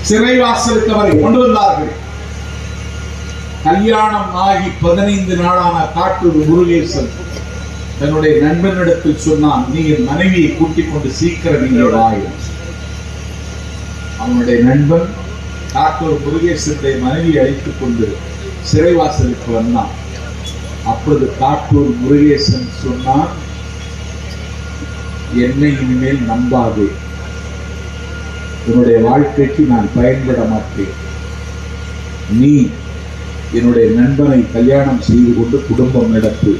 சிறைவாசலுக்கு அவரை கொண்டு வந்தார்கள். கல்யாணம் ஆகி 15 நாளான காட்டூர் முருகேசன் தன்னுடைய நண்பனிடத்தில் சொன்னான், நீ என் மனைவியை கூட்டிக் கொண்டு சீக்கிரம் நீங்க வாய். அவனுடைய நண்பன் காட்டூர் முருகேசனுடைய மனைவியை அழைத்துக் கொண்டு சிறைவாசலுக்கு வந்தான். அப்பொழுது காட்டூர் முருகேசன் சொன்னான், என்னை இனிமேல் நம்பாதே, என்னுடைய வாழ்க்கைக்கு நான் பயன்பட மாட்டேன். நீ என்னுடைய நண்பனை கல்யாணம் செய்து கொண்டு குடும்பம் நடத்து,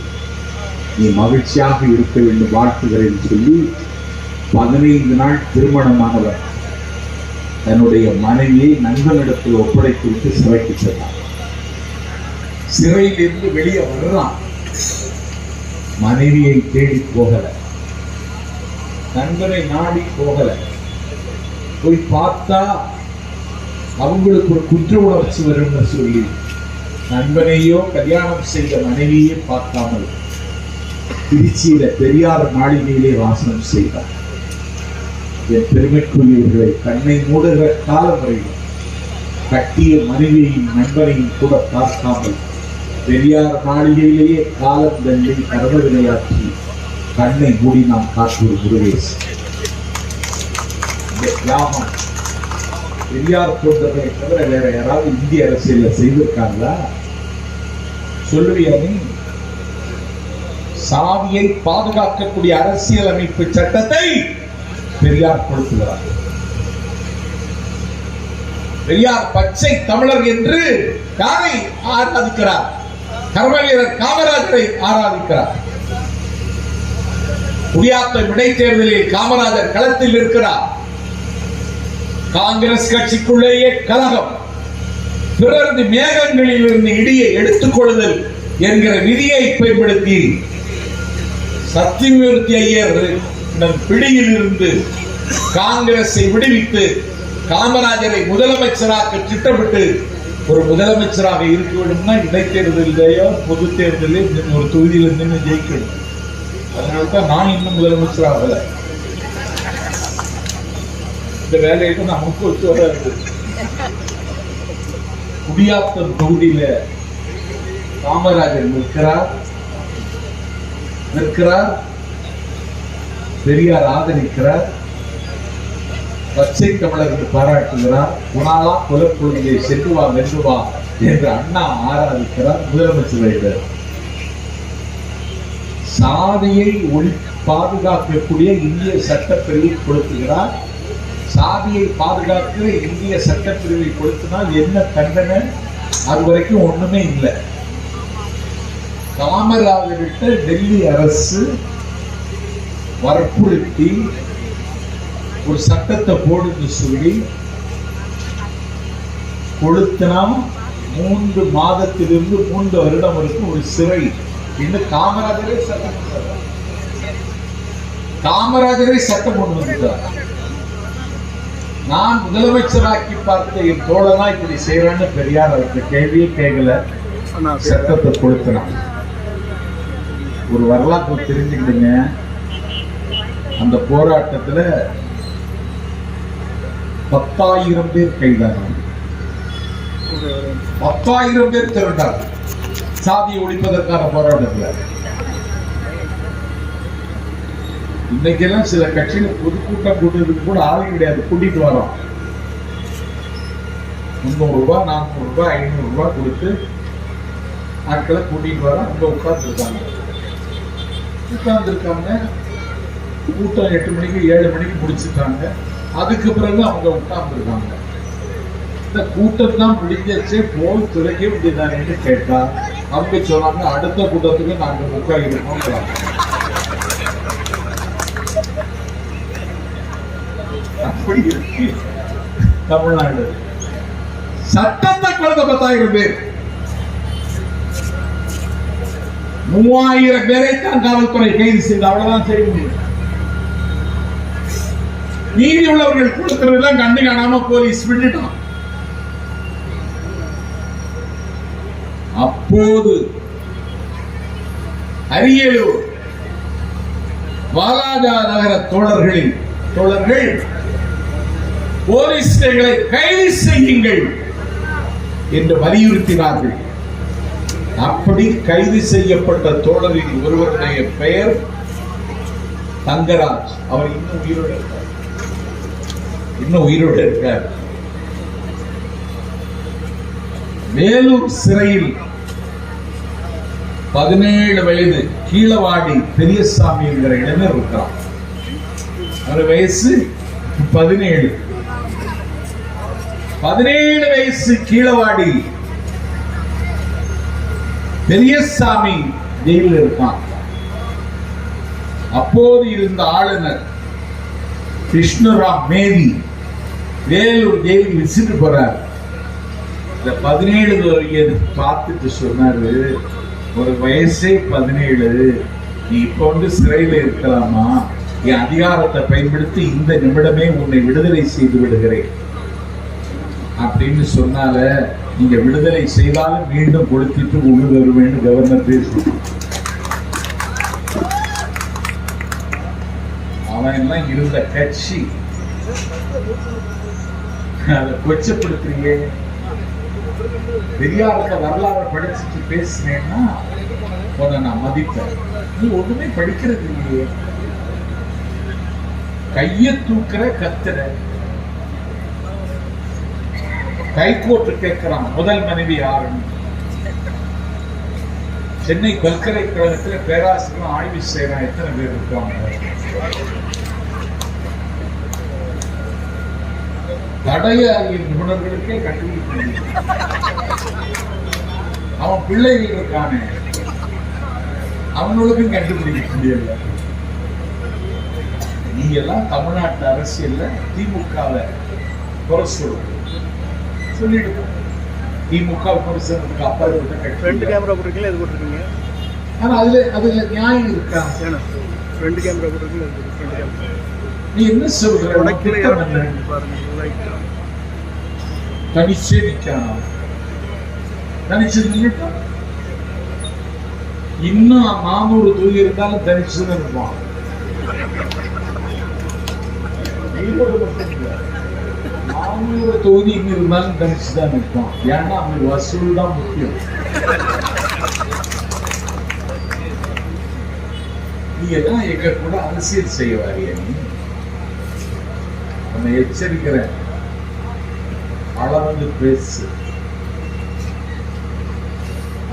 நீ மகிழ்ச்சியாக இருக்க வேண்டும், வாழ்த்துகிறேன் சொல்லி 15 நாள் திருமணமானவர் தன்னுடைய மனைவியை நண்பனிடத்தில் ஒப்படைத்து விட்டு சிறைக்கு சென்றார். சிறையிலிருந்து வெளியே வர்றான். மனைவியை தேடி போகல, நண்பனை நாடி போகல. போய் பார்த்தா அவங்களுக்கு ஒரு குற்ற உணர்ச்சி வரும் சொல்லி நண்பனையோ கல்யாணம் செய்த மனைவியே பார்க்காமல் திருச்சியில பெரியார் மாளிகையிலே வாசனம் செய்தார். என் பெருமைக்குரியவர்களை, கண்ணை மூடுகிற காலம் வரையில் கட்டிய மனைவியையும் நண்பனையும் கூட பார்க்காமல் பெரியார் மாளிகையிலேயே காலம் தள்ளி கர்ம விளையாற்றி கண்ணை மூடி நாம் காட்டூர் முருகேசன். தியாகம் பெரியார் போன்றவர்களை தவிர வேற யாராவது இந்திய அரசியல செய்திருக்காங்களா? சொல்லுவியா நீ? சாதியை பாதுகாக்கக்கூடிய அரசியல் அமைப்பு சட்டத்தை பெரியார் கொடுக்கிறார். பெரியார் பச்சை தமிழர் என்று யாரை ஆராதிக்கிறார்? கர்மவீரர் காமராஜரை ஆராதிக்கிறார். குடியாத்தம் இடைத்தேர்தலில் காமராஜர் களத்தில் இருக்கிறார். காங்கிரஸ் கட்சிக்குள்ளேயே கலகம், பிறந்து மேகங்களில் இருந்து இடியை எடுத்துக் கொள்ளுதல் என்கிற விதியை பயன்படுத்தி சத்தியமூர்த்தி ஐயர் பிடியில் இருந்து காங்கிரஸை விடுவித்து காமராஜரை முதலமைச்சராக திட்டமிட்டு ஒரு முதலமைச்சராக இருக்க வேண்டும்னா இடைத்தேர்தலையோ பொது தேர்தலே ஒரு தொகுதியில் நின்று ஜெயிக்கணும். அதனால்தான் நான் இன்னும் முதலமைச்சராகல. இந்த வேலைக்கு நமக்கு ஒத்து வராது. குடியாத்தம் தொகுதியில காமராஜர் நிற்கிறார், பெரியார் ஆதரிக்கிறார், பச்சை தமிழர்கள் பாராட்டுகிறார், குணாலா குலக்குழுந்தை செல்லுவா வெல்லுவா என்று அண்ணா ஆராதிக்கிறார், முதலமைச்சர். சாதியை பாதுகாக்கக்கூடிய இந்திய சட்டப்பிரிவை கொடுத்துகிறார். சாதியை பாதுகாக்கிற இந்திய சட்டப்பிரிவை கொடுத்தினால் என்ன தண்டனை? அது வரைக்கும் ஒண்ணுமே இல்லை. காமராஜர்கிட்ட டெல்லி அரசு வற்புறுத்தி ஒரு சட்டத்தை போடுன்னு சொல்லி கொடுத்தனா 3 மாதத்திலிருந்து 3 வருடம் வரைக்கும் ஒரு சிறை. இன்னும் காமராஜரே சட்டம் கொண்டு வந்துட்டார். நான் முதலமைச்சராக்கி பார்த்த என் தோழனா இப்படி செய்யறான்னு பெரியார் அவருக்கு கேள்வியே கேட்கல, சட்டத்தை கொடுத்தான். ஒரு வரலாற்று தெரிஞ்சுக்கிடுங்க. அந்த போராட்டத்துல 10,000 பேர் கைதானாங்க. 10,000 பேர் திரண்டாங்க சாதியை ஒழிப்பதற்கான போராட்டத்துல. இன்னைக்கெல்லாம் சில கட்சிகள் பொதுக்கூட்டம் கூட்டுறதுக்கு கூட ஆளும் கிடையாது, கூட்டிட்டு வரோம். 300 ரூபாய் 400 ரூபாய் 500 ரூபாய் கொடுத்து ஆட்களை கூட்டிட்டு வரோம். அங்க உட்கார்ந்துருக்காங்க. கூட்டம் 8 மணிக்கு 7 மணிக்கு முடிச்சுட்டாங்க. அதுக்கு பிறகு அவங்க உட்கார்ந்துருக்காங்க. இந்த கூட்டம் தான் முடிஞ்சே போல் துறைக்க வேண்டியதானு கேட்டா அவங்க சொன்னாங்க, அடுத்த கூட்டத்துக்கு நாங்க உட்கார்ந்துருக்கோம். அப்படி இருக்கு தமிழ்நாடு. சட்டத்தை குழந்தை 10,000 பேர், 3000 பேரை தான் காவல்துறை கைது செய்து அவ்வளவுதான் செய்ய முடியும். நீதி உள்ளவர்கள் கொடுக்கிறதெல்லாம் கண்டு காணாம போலீஸ் விட்டுட்டான். அப்போது அரியலூர் வாலாஜா நகர தோழர்கள் போலீஸ் எங்களை கைது செய்யுங்கள் என்று வலியுறுத்தினார்கள். அப்படி கைது செய்யப்பட்ட தோழரின் ஒருவருடைய பெயர் தங்கராஜ். அவர் இன்னும் உயிரோடு இருக்கார். வேலூர் சிறையில் 17 வயது கீழவாடி பெரியசாமி என்கிற இளைஞர் இருக்கிறார். அவர் வயசு 17. 17 வயசு கீழவாடி பெரியசாமி ஜெயிலில் இருக்கான். அப்போது இருந்த ஆளுநர் கிருஷ்ணராம் மேதி வேலூர் ஜெயிலுக்கு விசிட்டு போறார். இந்த 17 வயது பார்த்துட்டு சொன்னாரு, ஒரு வயசே 17, நீ இப்ப வந்து சிறையில் இருக்கலாமா? என் அதிகாரத்தை பயன்படுத்தி இந்த நிமிடமே உன்னை விடுதலை செய்து விடுகிறேன் அப்படின்னு சொன்னால, நீங்க விடுதலை செய்தாலும் மீண்டும் கொடுத்துட்டு உள்ள வருவேன்னு கவர்னர் பேசுவான். அவன் எல்லாம் இருந்த கட்சி அதை கொச்சப்படுத்துறீங்க. பெரியாரோட வரலாறு படிச்சுட்டு பேசினேன்னா உன்னை நான் மதிப்பேன். நீ ஒண்ணுமே படிக்கிறது இல்லையே. கைய தூக்குற கத்துற. கைகோட்டு கேட்கிறான் முதல் மனைவி யாருன்னு. சென்னை பல்கலைக்கழகத்தில் பேராசிரியர் ஆய்வு செய்யறான். எத்தனை பேர் இருக்காங்க? தடய அறிவியல் நிபுணர்களுக்கே கண்டுபிடிக்க. அவன் பிள்ளைகள் இருக்கானே, அவங்களுக்கும் கண்டுபிடிக்க முடியல. நீ எல்லாம் தமிழ்நாட்டு அரசியல்ல திமுகவை குறை சொல்லிட்டு திமுக விமர்சனத்துக்கு அப்பாற்பட்ட கட்சி. ஃப்ரண்ட் கேமரா போட்டுருக்கீங்களா? எது போட்டுருக்கீங்க? ஆனா அதுல நியாயம் இருக்கா? ஃப்ரண்ட் கேமரா போட்டுருக்கீங்களா? Front camera. நீ என்ன சொல்ற? தனிச்சே நிக்கானா? தனிச்சு நின்னுட்டா இன்னும் 400 தூக்கி இருந்தாலும் தனிச்சுதான் இருப்பான். 400 தொகுதி இங்க இருந்தாலும் தனிச்சுதான் இருப்பான். ஏன்னா அவனுக்கு வசூல் தான் முக்கியம். நீ எல்லாம் எங்க கூட அரசியல் செய்ய வாரிய. நீ உன்னை எச்சரிக்கிற, அளந்து பேசு.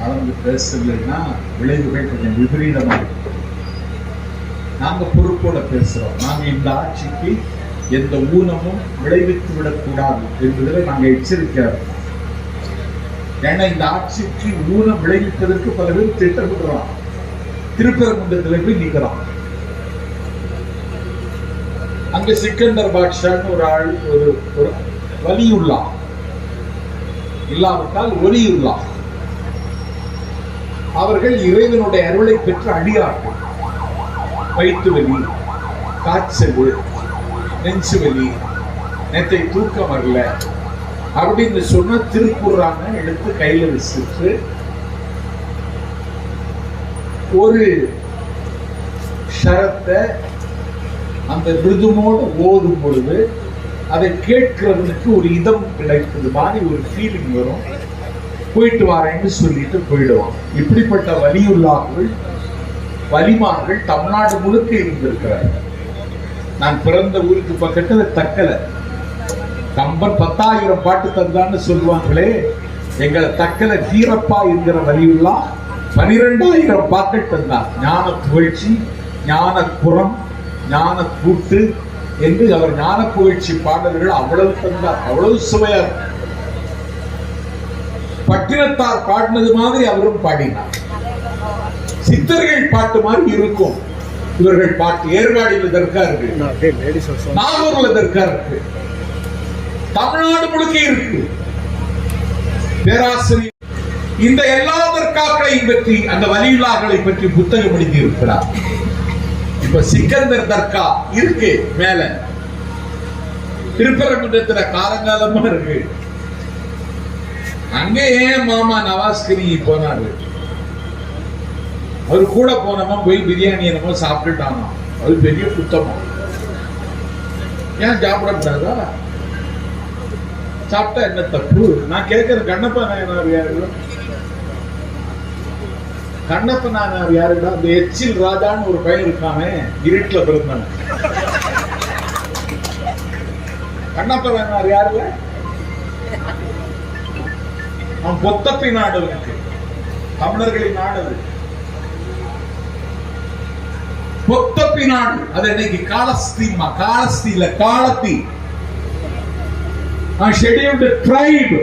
அளந்து பேசலைன்னா விளைவுகள் கொஞ்சம் விபரீதமா இருக்கும். நாங்க பொறுப்போட பேசுறோம். நாங்க இந்த ஆட்சிக்கு எந்த ஊனமும் விளைவித்து விடக்கூடாது என்பதில் நாங்க எச்சரிக்கிறோம். ஏன்னா இந்த ஆட்சிக்கு ஊனம் விளைவிப்பதற்கு பல பேர் திட்டமிடுறோம். திருப்பரங்குன்றத்தில் போய் நிற்கிறான். அங்க சிக்கந்தர் பாட்ஷான்னு ஒரு ஆள், ஒரு வலியுள்ளா, இல்லாவிட்டால் ஒலியுள்ளா, அவர்கள் இறைவனுடைய அருளை பெற்று அடியார்கள். வயிற்று வலி, காய்ச்சல், நெஞ்சு வலி, நேற்றை தூக்கம் வரல அப்படின்னு சொன்ன திருக்குறான எடுத்து கையில வச்சுட்டு ஒரு ஷரத்தை அந்த மிருதுமோடு ஓதும் பொழுது அதை கேட்கிறவனுக்கு ஒரு இதம் கிடைக்குது மாதிரி ஒரு ஃபீலிங் வரும். போயிட்டு வரேன்னு சொல்லிட்டு போயிடுவான். இப்படிப்பட்ட வலியுள்ளார்கள், வலிமார்கள் தமிழ்நாடு முழுக்க இருந்திருக்கிறார்கள். நான் பிறந்த ஊருக்கு பக்கத்துல தக்கலை. கம்பன் 10,000 பாட்டு தந்தான்னு சொல்லுவாங்களே, எங்களை தக்கலை வீரப்பா என்கிற வலியுள்ளா 12,000 பாட்டு தந்தார். ஞான புகழ்ச்சி, ஞான குரம், ஞான கூட்டு என்று அவர் ஞான புகழ்ச்சி பாடல்கள் அவ்வளவு தந்தார். அவ்வளவு சுவையா பட்டினத்தார் பாடினது மாதிரி அவரும் பாடினார். சித்தர்கள் பாட்டு மாதிரி இருக்கும் இவர்கள் பாட்டு. ஏற்காடியில் தர்கா இருக்கு, நாகூர்ல தர்கா இருக்கு, தமிழ்நாடு முழுக்க இருக்கு. பேராசிரியர் இந்த எல்லா தர்காக்களையும் பற்றி, அந்த வலியுள்ளாக்களை பற்றி புத்தகம் எழுதி இருக்கிறார். இப்ப சிக்கந்தர் தர்கா இருக்கு மேல, திருப்பரங்குன்றத்துல காலங்காலமா இருக்கு. அங்கே ஏன் மாமா நவாஸ்கரி போனாரு? அவரு கூட போனமா போய் பிரியாணி என்னமோ சாப்பிட்டுட்டானா, அது பெரிய குத்தமா. ஏன் சாப்பிடக்கூடாதா? சாப்பிட்டா என்ன தப்பு? நான் கேட்கிறேன், கண்ணப்ப நாயனார் யாரு? கண்ணப்ப நாயனார் யாருடா? அந்த எச்சில் ராஜான்னு ஒரு பையன் இருக்கானே, இருட்டுல பிறந்தானே, கண்ணப்ப நாயனார் யாருல? அவன் பொத்தப்பி நாடு இருக்கு, தமிழர்களின் நாடு அது. பொத்தப்பி நாடு அது இன்னைக்கு காலஸ்தீமா, காலஸ்தீல காலத்தி ஷெட்யூல்டு ட்ரைப்.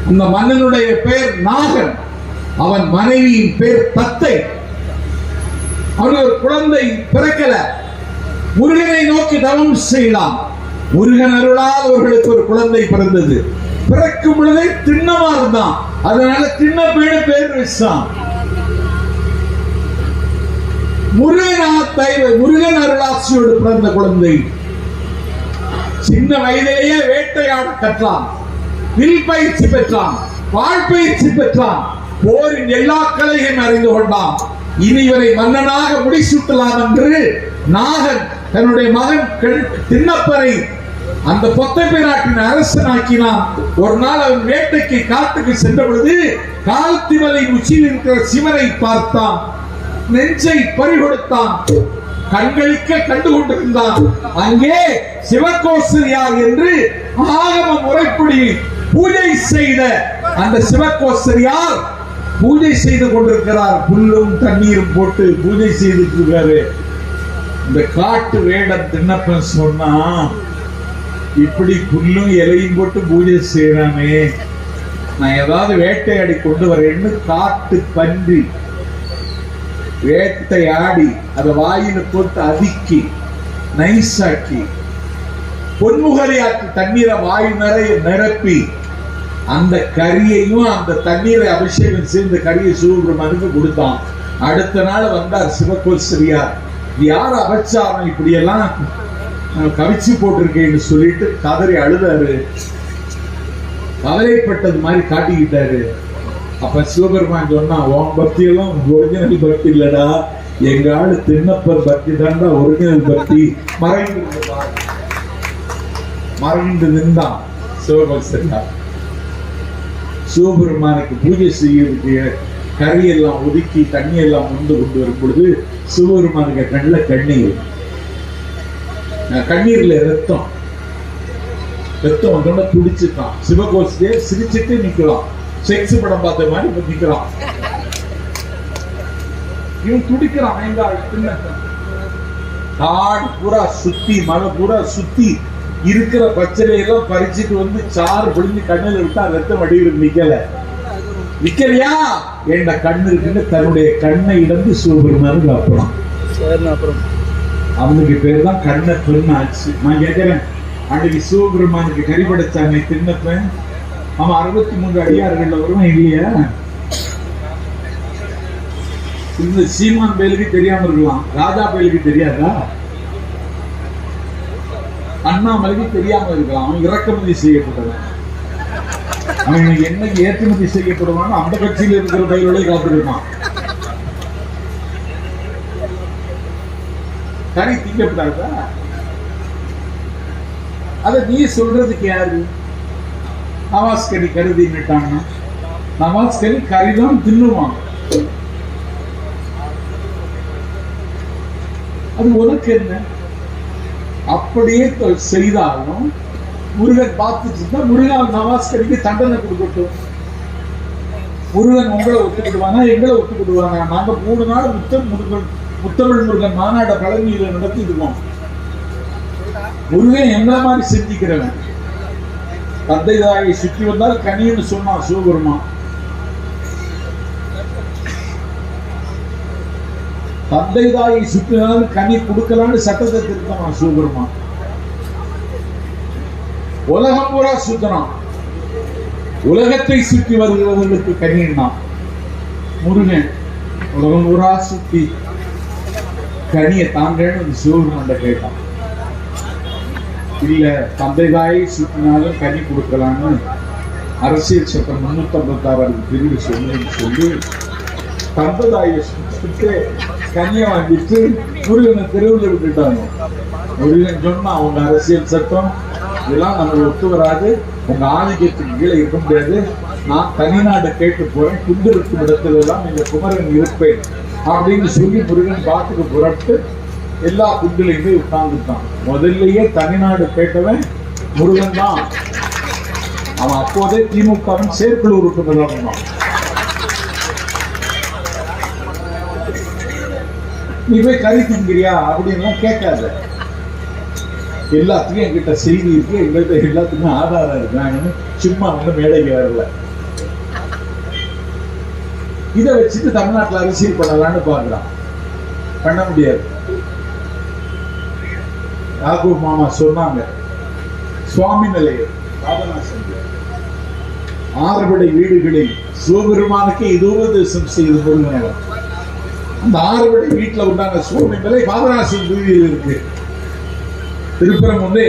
அந்த மன்னனுடைய பெயர் நாகன், அவன் மனைவியின் பேர் தத்தை. அவன் ஒரு குழந்தை பிறக்கல, முருகனை நோக்கி தவம் செய்யலாம். முருகன் அருளால் அவர்களுக்கு ஒரு குழந்தை பிறந்தது. பிறக்கும் பொழுதே திண்ணமா இருந்தான், அதனால திண்ணப்பேடு பேர் வச்சான். முருகன் அருளாட்சியோடு பிறந்த குழந்தை சின்ன வயதிலேயே வேட்டையாட கற்றான், வில் பயிற்சி பெற்றான், வாழ் பயிற்சி பெற்றான், போரின் எல்லா கலையும் அறிந்து கொண்டான். இனி இவரை மன்னனாக முடிசூட்டலாம் என்று நாகன் தன்னுடைய மகன் திண்ணப்பரை அந்த பொத்தப்பை நாட்டின் அரசனாக்கினான். ஒரு நாள் அவன் வேட்டைக்கு காட்டுக்கு சென்ற பொழுது காலத்திமலை உச்சியில் இருக்கிற சிவனை பார்த்தான், நெஞ்சை பறிகொடுத்தான், கண்களிக்க கண்டு கொண்டிருந்தான். அங்கே சிவகோசரியார் என்று ஆகம முறைப்படி பூஜை செய்த அந்த சிவகோசரியார் பூஜை செய்து கொண்டிருக்கிறார். புல்லும் தண்ணீரும் போட்டு பூஜை செய்துட்டு இருக்காரு. இந்த காட்டு வேடம் திண்ணப்பன் சொன்னா, இப்படி புல்லும் இலையும் போட்டு பூஜை செய்யறானே, நான் ஏதாவது வேட்டையாடி கொண்டு வரேன்னு காட்டு பன்றி வேட்டையாடி அதை வாயில போட்டு அதுக்கி நைசாக்கி பொன்முகரையாக்கி தண்ணீரை வாயு நிறைய நிரப்பி அந்த கரியையும் அந்த தண்ணீரை அபிஷேகம் செய்து கரியை சிவபெருமானுக்கு கொடுத்தான். அடுத்த நாள் வந்தார் சிவகோசரியார். யார் அபச்சாரம் இப்படி எல்லாம் கவிச்சு போட்டிருக்கேன்னு சொல்லிட்டு கதறி அழுதாரு, கவலைப்பட்டது மாதிரி காட்டிக்கிட்டாரு. அப்ப சிவபெருமான் சொன்னா, உன் பக்தி எல்லாம் ஒரிஜினல் பக்தி இல்லடா, எங்க ஆளு திண்ணப்பர் பக்தி தாண்டா ஒரிஜினல் பக்தி. மறைந்து நின்றான் சிவபக்தர். சிவபெருமானுக்கு பூஜை செய்ய கரியெல்லாம் ஒதுக்கி தண்ணி எல்லாம் கொண்டு வரும் பொழுது சிவபெருமானுக்கு கண்ணில் கண்ணீர்ல ரத்தம் வந்தோட துடிச்சுட்டான். சிவகோஷ்டியே சிரிச்சுட்டு நிக்கலாம், செக்ஸ் படம் பார்த்த மாதிரி நிக்கிறான். இவன் துடிக்கிறான். காடு பூரா சுத்தி, மலை பூரா சுத்தி இருக்கிற பச்சளையெல்லாம் பறிச்சுட்டு வந்து சாறு பிடிஞ்சு கண்ணில் விட்டா ரத்தம் வடிவில் நிக்கலையா என்ற கண்ணு இருக்குன்னு தன்னுடைய கண்ணை இழந்து சிவபெருமானுக்கு அப்புறம் அவனுக்கு பேர் தான் கண்ணப்பன் ஆச்சு. நான் கேட்கிறேன், அன்னைக்கு சிவபெருமானுக்கு கறிபடைச்சாங்க திண்ணப்பன், அவன் 63 அடியார்கள் வருவான் இல்லையா? இந்த சீமான் பேலுக்கு தெரியாம இருக்கலாம், ராஜா பேலுக்கு தெரியாதா? அண்ணாமலைக்கு தெரியாம இருக்கலாம். அவன் இறக்குமதி செய்யப்பட்டவன். அவன் என்னைக்கு ஏற்றுமதி செய்யப்படுவான்னு அந்த கட்சியில் இருக்கிற பயிரோட காத்திருக்கான். கறி திங்கப்படாதா? அத நீ சொல்றதுக்கு யாரு? நவாஸ்கனி கருதிட்டான்னா நவாஸ்கனி கறிதான் தின்னுவான். அது உனக்கு என்ன? அப்படியே செய்தாலும் முருகன் பார்த்துட்டு இருந்தா முருகன் நவாஸ்கனிக்கு தண்டனை கொடுக்கட்டும். முருகன் உங்களை ஒத்துக்கிடுவானா, எங்களை ஒத்துக்கிடுவாங்க. நாங்க 3 நாள் முத்தமிழ் முருகன் மாநாட பழனியில நடத்திடுவோம். முருகன் எங்களை மாதிரி செஞ்சுக்கிறவன். தந்தை தாயை சுற்றி வந்தால் கனின்னு சொன்னான் சிவபெருமான். தந்தை தாயை சுற்றினாலும் கனி கொடுக்கலான்னு சட்டத்தை திருத்தம் சிவபெருமான். உலகம் பூரா சுத்தனம், உலகத்தை சுற்றி வருகிறவர்களுக்கு கனின்னா முருகன் உலகம் பூரா சுத்தி கனியை தாங்கன்னு சிவபெருமான் கேட்டான். இல்ல தந்தை தாயை சுற்றினாலும் கனி கொடுக்கலான்னு அரசியல் சட்டம் 356 பிரிவு சொல்லி தந்தை தாயை சுட்டு கனியை வாங்கிட்டு முருகனை தெருவில் விட்டுட்டாங்க. முருகன் சொன்னா அவங்க அரசியல் சட்டம் இதெல்லாம் நம்ம ஒத்து வராது, உங்க ஆதிக்கத்துக்கு கீழே இருக்க முடியாது, நான் தனிநாடு கேட்டு போறேன், குண்டு இருக்கும் இடத்துல எல்லாம் இந்த குமரன் இருப்பேன் அப்படின்னு சொல்லி முருகன் காட்டுக்கு புறப்பட்டு எல்லா குண்டுலையுமே உட்கார்ந்துட்டான். முதல்லயே தனிநாடு கேட்டவன் முருகன் தான். அவன் அப்போதே திமுகவின் செயற்குழு உறுப்பினர் தான். நீ போய் கறி திங்கிறியா அப்படின்லாம் கேட்காத. எல்லாத்துக்கும் என்கிட்ட செய்தி இருக்கு, எங்கள்கிட்ட எல்லாத்துக்கும் ஆதாரம் இருக்காங்கன்னு சும்மா வந்து மேடைக்கு வரல. இதை வச்சுட்டு தமிழ்நாட்டில் அரசியல் பண்ணலான்னு பார்க்கலாம், பண்ண முடியாது. யாகூப் மாமா சொன்னாங்க, சுவாமி நிலையம் ஆறுபடை வீடுகளில் சிவபெருமானுக்கு இது உபதேசம் செய்து முருகனவர். அந்த ஆறுபடை வீட்டுல உண்டான சுவாமி நிலை பாபநாசம் பகுதியில் இருக்கு. திருப்பரம் வந்து